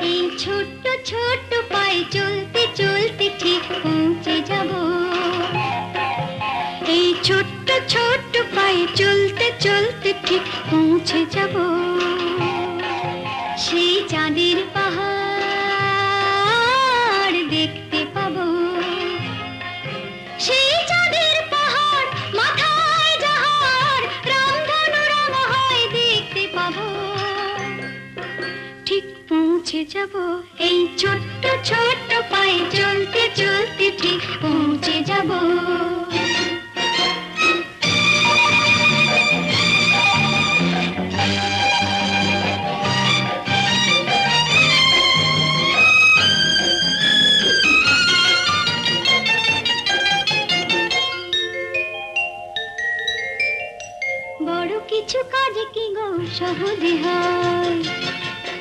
এই ছোট্ট ছোট্ট পায়ে চলতে চলতে ঠিক পৌঁছে যাব। এই ছোট্ট ছোট্ট পায়ে চলতে চলতে ঠিক পৌঁছে যাব। সেই চাঁদের পাহাড় দেখতে পাবো। সেই চাঁদের পাহাড় মাথায় যাহার রামধনু রাঙা হয় দেখতে পাবো। ঠিক পৌঁছে যাব। এই ছোট্ট ছোট্ট পায়ে চলতে চলতে ঠিক পৌঁছে যাব।